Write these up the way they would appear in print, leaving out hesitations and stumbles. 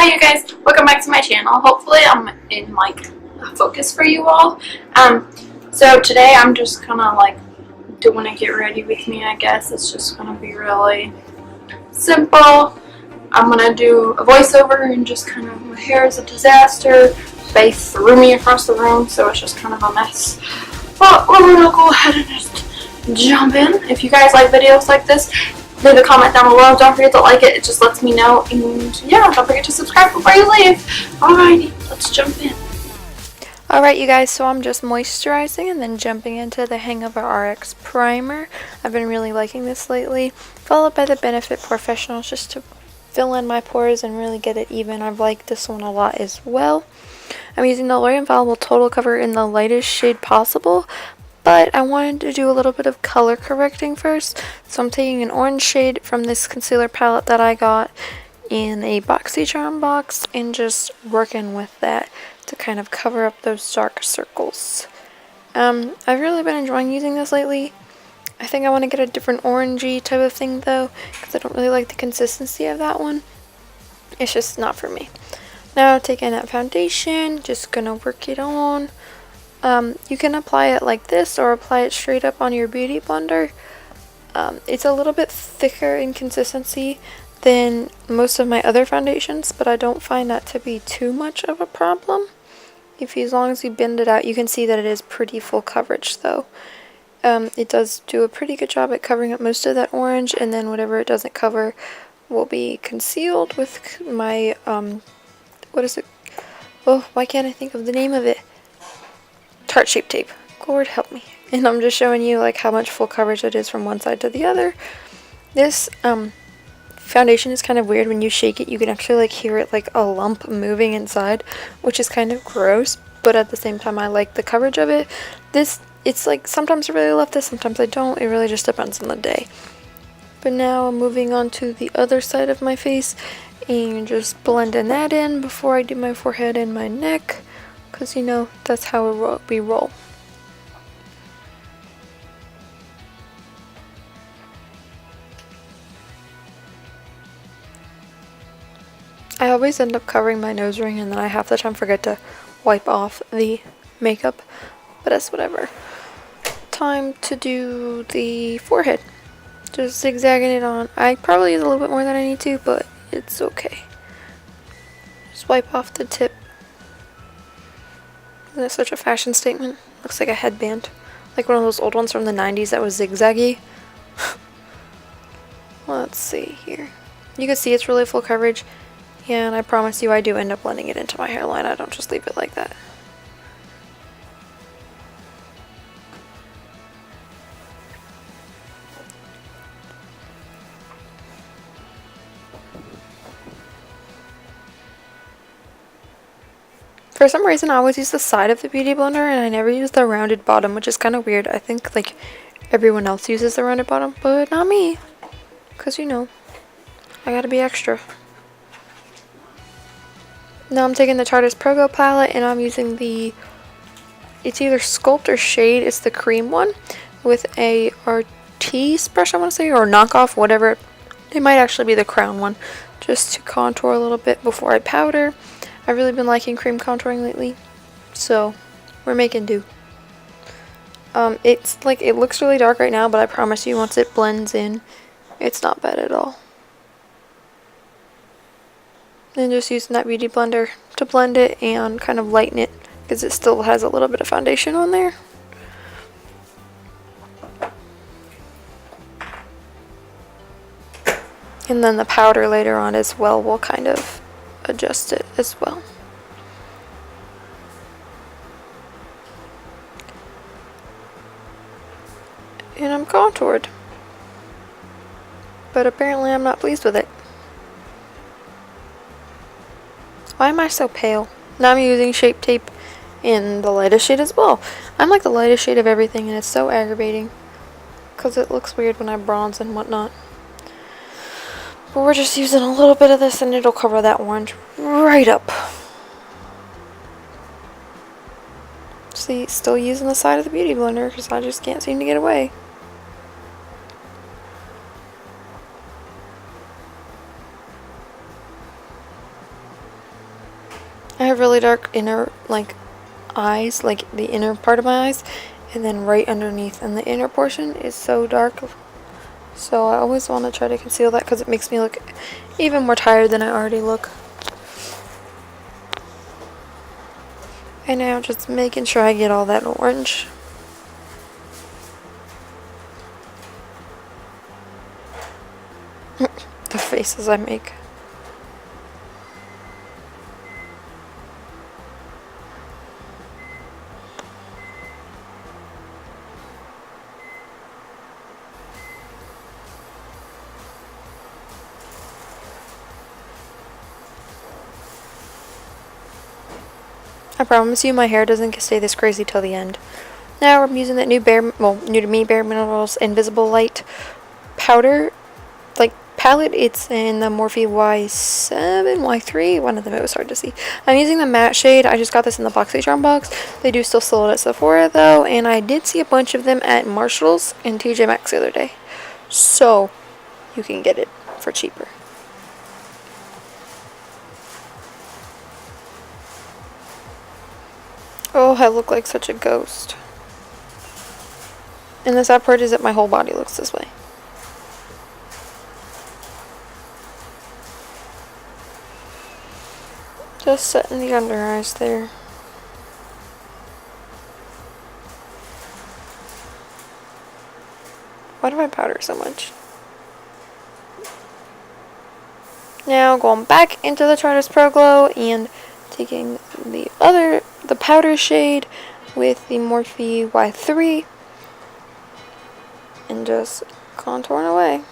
Hi you guys, welcome back to my channel. Hopefully I'm in like focus for you all. So today I'm just kind of like doing a get ready with me, I guess. It's just gonna be really simple. I'm gonna do a voiceover and just kind of, my hair is a disaster. They threw me across the room, so it's just kind of a mess. But we're gonna go ahead and just jump in. If you guys like videos like this, leave a comment down below. Don't forget to like it. It just lets me know. And yeah, don't forget to subscribe before you leave. Alrighty, let's jump in. Alright you guys, so I'm just moisturizing and then jumping into the Hangover RX primer. I've been really liking this lately. Followed by the Benefit Professional just to fill in my pores and really get it even. I've liked this one a lot as well. I'm using the L'Oreal Infallible Total Cover in the lightest shade possible. But I wanted to do a little bit of color correcting first. So I'm taking an orange shade from this concealer palette that I got in a BOXYCHARM box and just working with that to kind of cover up those dark circles. I've really been enjoying using this lately. I think I want to get a different orangey type of thing though, because I don't really like the consistency of that one. It's just not for me. Now taking that foundation, just gonna work it on. You can apply it like this or apply it straight up on your beauty blender. It's a little bit thicker in consistency than most of my other foundations, but I don't find that to be too much of a problem. As long as you bend it out, you can see that it is pretty full coverage though. It does do a pretty good job at covering up most of that orange, and then whatever it doesn't cover will be concealed with my, what is it? Oh, why can't I think of the name of it? Tarte Shape Tape. Lord help me. And I'm just showing you like how much full coverage it is from one side to the other. This foundation is kind of weird. When you shake it, you can actually like hear it like a lump moving inside, which is kind of gross, but at the same time I like the coverage of it. It's like sometimes I really love this, sometimes I don't. It really just depends on the day. But now I'm moving on to the other side of my face and just blending that in before I do my forehead and my neck. Because, you know, that's how we roll. I always end up covering my nose ring and then I half the time forget to wipe off the makeup. But that's whatever. Time to do the forehead. Just zigzagging it on. I probably use a little bit more than I need to, but it's okay. Just wipe off the tip. Isn't it such a fashion statement? Looks like a headband. Like one of those old ones from the 90s that was zigzaggy. Let's see here. You can see it's really full coverage. And I promise you I do end up blending it into my hairline. I don't just leave it like that. For some reason, I always use the side of the beauty blender, and I never use the rounded bottom, which is kind of weird. I think, like, everyone else uses the rounded bottom, but not me. Because, you know, I gotta be extra. Now I'm taking the Tarte Pro palette, and I'm using the, it's either Sculpt or Shade. It's the cream one with a Artiste brush, I want to say, or knockoff, whatever. It might actually be the crown one, just to contour a little bit before I powder. I've really been liking cream contouring lately, so we're making do. It's like, it looks really dark right now, but I promise you once it blends in, it's not bad at all. And just using that beauty blender to blend it and kind of lighten it, because it still has a little bit of foundation on there. And then the powder later on as well will kind of adjust it as well. And I'm contoured. But apparently I'm not pleased with it. Why am I so pale? Now I'm using Shape Tape in the lightest shade as well. I'm like the lightest shade of everything, and it's so aggravating. Because it looks weird when I bronze and whatnot. But we're just using a little bit of this and it'll cover that orange right up. See, still using the side of the beauty blender because I just can't seem to get away. I have really dark inner, like, eyes, like the inner part of my eyes, and then right underneath, and the inner portion is so dark. So I always want to try to conceal that because it makes me look even more tired than I already look. And now just making sure I get all that orange. The faces I make. I promise you my hair doesn't stay this crazy till the end. Now I'm using that new new to me Bare Minerals Invisible Light powder, like palette. It's in the Morphe Y7, Y3, one of them. It was hard to see. I'm using the matte shade. I just got this in the BOXYCHARM box. They do still sell it at Sephora though, and I did see a bunch of them at Marshall's and TJ Maxx the other day. So you can get it for cheaper. Oh, I look like such a ghost. And the sad part is that my whole body looks this way. Just setting the under eyes there. Why do I powder so much? Now going back into the Chartist Pro Glow and taking the powder shade with the Morphe Y3 and just contouring away.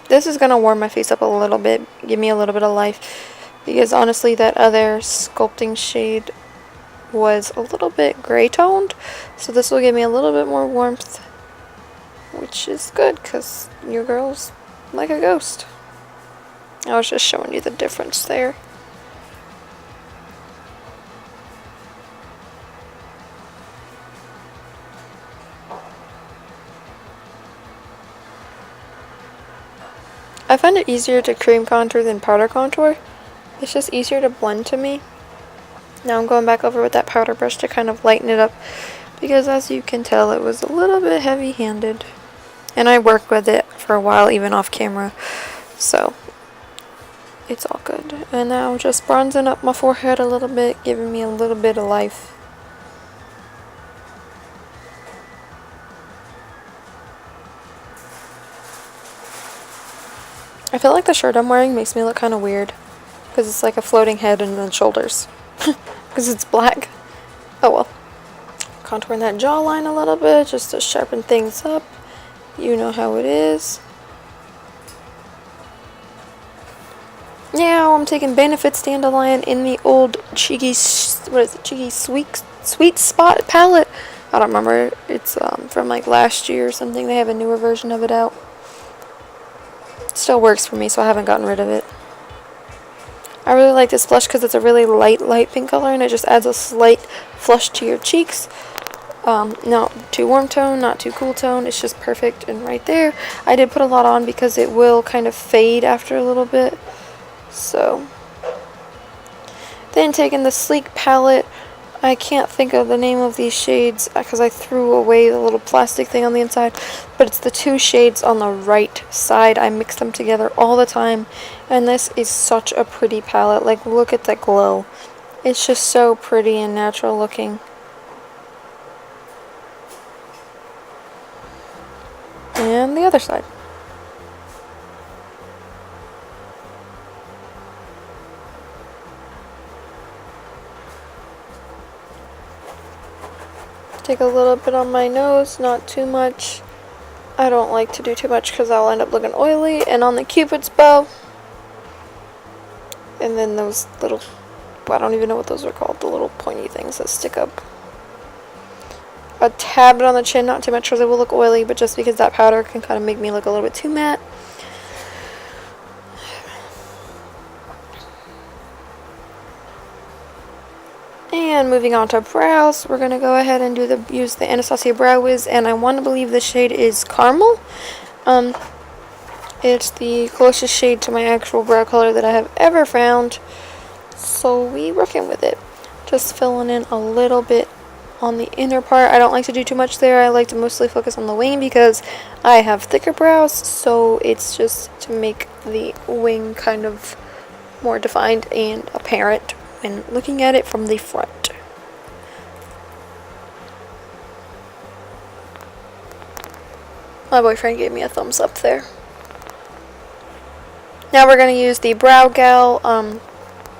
This is going to warm my face up a little bit, give me a little bit of life, because honestly that other sculpting shade was a little bit gray toned, so this will give me a little bit more warmth, which is good because your girl's like a ghost. I was just showing you the difference there. I find it easier to cream contour than powder contour. It's just easier to blend to me. Now I'm going back over with that powder brush to kind of lighten it up, because as you can tell it was a little bit heavy-handed. And I worked with it for a while even off camera, so it's all good. And now just bronzing up my forehead a little bit, giving me a little bit of life. I feel like the shirt I'm wearing makes me look kind of weird, because it's like a floating head and then shoulders, because it's black. Oh well. Contouring that jawline a little bit just to sharpen things up. You know how it is. Now I'm taking Benefits Dandelion in the old Cheeky Sweet Spot palette. I don't remember. It's from like last year or something. They have a newer version of it out. Still works for me, so I haven't gotten rid of it. I really like this blush because it's a really light pink color, and it just adds a slight flush to your cheeks. Not too warm tone, not too cool tone. It's just perfect, and right there. I did put a lot on because it will kind of fade after a little bit. So, then taking the Sleek palette. I can't think of the name of these shades because I threw away the little plastic thing on the inside, but it's the two shades on the right side. I mix them together all the time, and this is such a pretty palette. Like, look at that glow. It's just so pretty and natural looking. And the other side. Take a little bit on my nose, not too much. I don't like to do too much because I'll end up looking oily. And on the Cupid's bow. And then those little, I don't even know what those are called, the little pointy things that stick up. A tad bit on the chin, not too much because it will look oily, but just because that powder can kind of make me look a little bit too matte. And moving on to brows, we're going to go ahead and use the Anastasia Brow Wiz, and I want to believe the shade is Caramel. It's the closest shade to my actual brow color that I have ever found. So we working with it. Just filling in a little bit on the inner part. I don't like to do too much there. I like to mostly focus on the wing because I have thicker brows, so it's just to make the wing kind of more defined and apparent when looking at it from the front. My boyfriend gave me a thumbs up there. Now we're going to use the Brow Gal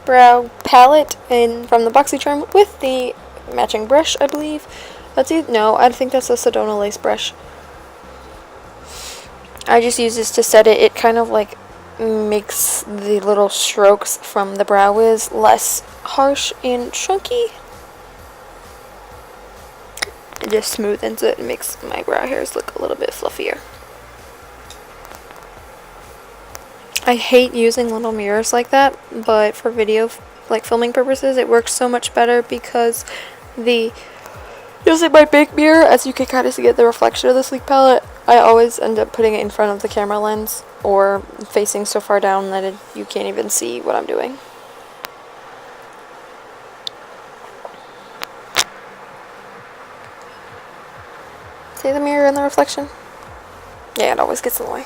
brow palette from the BOXYCHARM with the matching brush, I believe. No, I think that's a Sedona lace brush. I just use this to set it. It kind of like makes the little strokes from the brow wiz less harsh and chunky. It just smoothens it and makes my brow hairs look a little bit fluffier. I hate using little mirrors like that, but for video, like filming purposes, it works so much better because using my big mirror, as you can kind of see get the reflection of the sleek palette, I always end up putting it in front of the camera lens or facing so far down that you can't even see what I'm doing. See the mirror and the reflection? Yeah, it always gets in the way.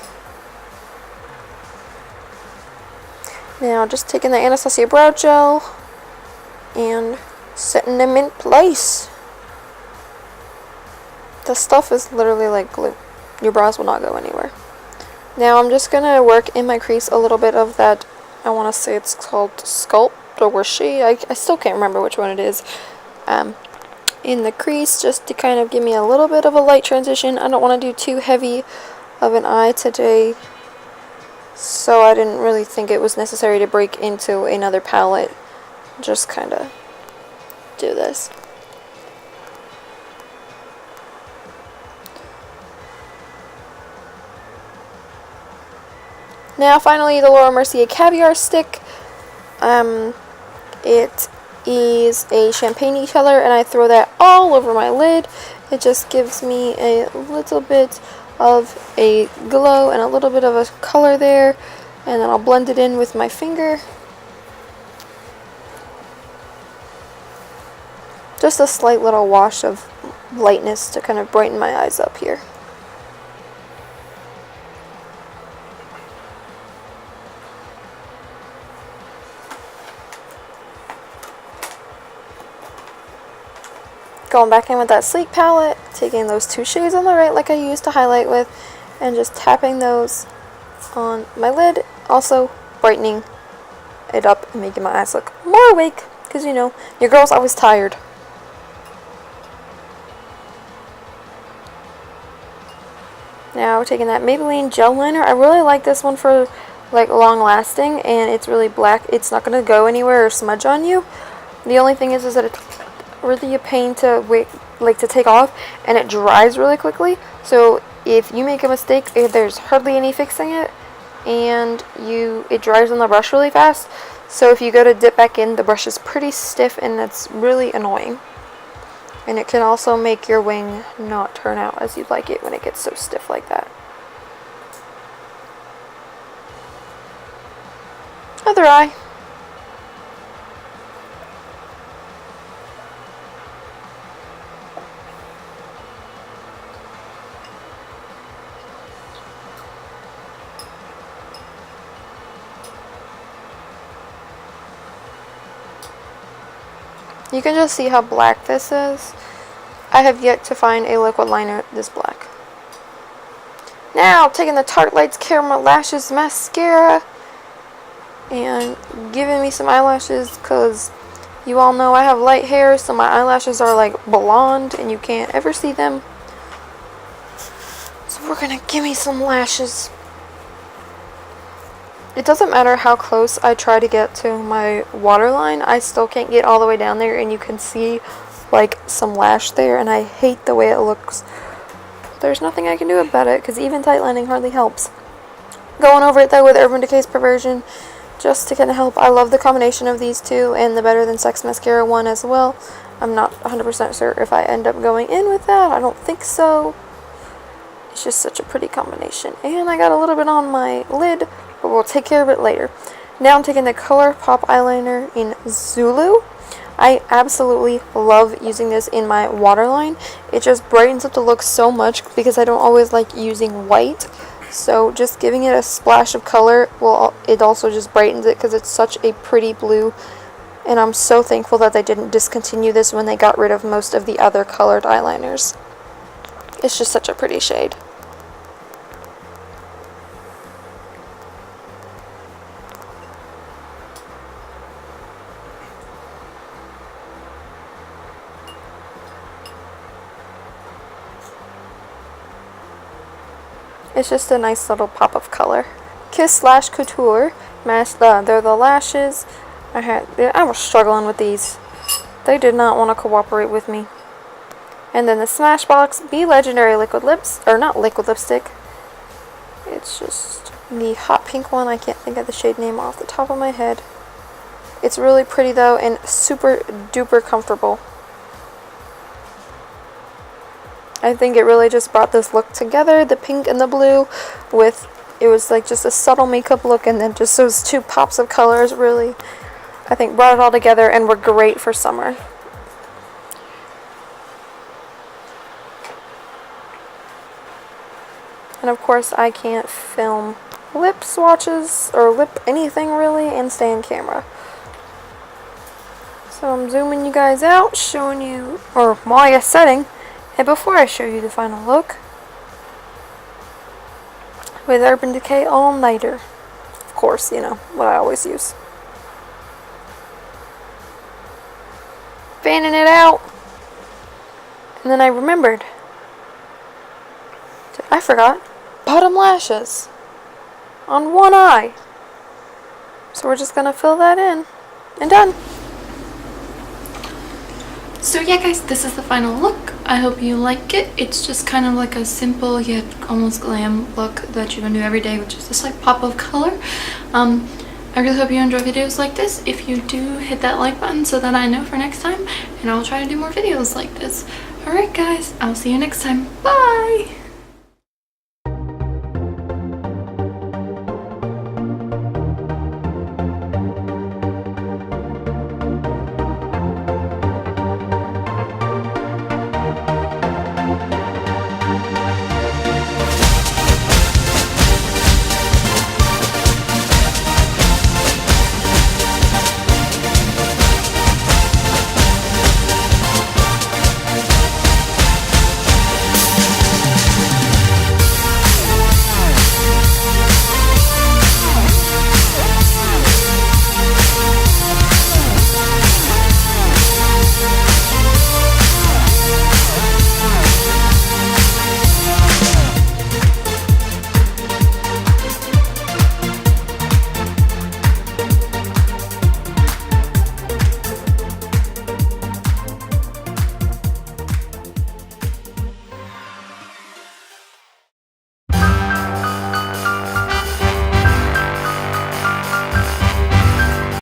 Now just taking the Anastasia brow gel and setting them in place. The stuff is literally like glue. Your brows will not go anywhere. Now I'm just going to work in my crease a little bit of that, I want to say it's called Sculpt or Shade. I still can't remember which one it is. In the crease, just to kind of give me a little bit of a light transition. I don't want to do too heavy of an eye today, so I didn't really think it was necessary to break into another palette. Just kind of do this. Now finally the Laura Mercier Caviar Stick. It is a champagne-y color and I throw that all over my lid. It just gives me a little bit of a glow and a little bit of a color there, and then I'll blend it in with my finger. Just a slight little wash of lightness to kind of brighten my eyes up here. Going back in with that sleek palette, taking those two shades on the right like I used to highlight with, and just tapping those on my lid, also brightening it up and making my eyes look more awake, because you know, your girl's always tired. Now taking that Maybelline gel liner. I really like this one for like long lasting, and it's really black. It's not going to go anywhere or smudge on you. The only thing is that it's really a pain to to take off, and it dries really quickly. So if you make a mistake, there's hardly any fixing it, and it dries on the brush really fast. So if you go to dip back in, the brush is pretty stiff, and that's really annoying. And it can also make your wing not turn out as you'd like it when it gets so stiff like that. Other eye. You can just see how black this is. I have yet to find a liquid liner this black. Now, taking the Tarte Lights Caramel Lashes Mascara and giving me some eyelashes, because you all know I have light hair, so my eyelashes are like blonde and you can't ever see them. So we're gonna give me some lashes. It doesn't matter how close I try to get to my waterline, I still can't get all the way down there, and you can see like some lash there, and I hate the way it looks. There's nothing I can do about it, because even tight lining hardly helps. Going over it though with Urban Decay's Perversion, just to kind of help. I love the combination of these two, and the Better Than Sex Mascara one as well. I'm not 100% sure if I end up going in with that. I don't think so. It's just such a pretty combination. And I got a little bit on my lid, but we'll take care of it later. Now I'm taking the ColourPop eyeliner in Zulu. I absolutely love using this in my waterline. It just brightens up the look so much because I don't always like using white. So just giving it a splash of color, well, it also just brightens it because it's such a pretty blue. And I'm so thankful that they didn't discontinue this when they got rid of most of the other colored eyeliners. It's just such a pretty shade. It's just a nice little pop of color. Kiss / Couture. They're the lashes. I was struggling with these. They did not want to cooperate with me. And then the Smashbox Be Legendary liquid lips, or not liquid lipstick. It's just the hot pink one. I can't think of the shade name off the top of my head. It's really pretty though and super duper comfortable. I think it really just brought this look together, the pink and the blue, with, it was like just a subtle makeup look, and then just those two pops of colors really, I think, brought it all together and were great for summer. And of course I can't film lip swatches or lip anything really and stay in camera. So I'm zooming you guys out, showing you, or while you're setting, and before I show you the final look, with Urban Decay All Nighter. Of course, you know, what I always use. Fanning it out. And then I remembered. I forgot. Bottom lashes. On one eye. So we're just going to fill that in. And done. So yeah guys, this is the final look. I hope you like it. It's just kind of like a simple yet almost glam look that you can do every day with just this like pop of color. I really hope you enjoy videos like this. If you do, hit that like button so that I know for next time, and I'll try to do more videos like this. Alright guys, I'll see you next time. Bye!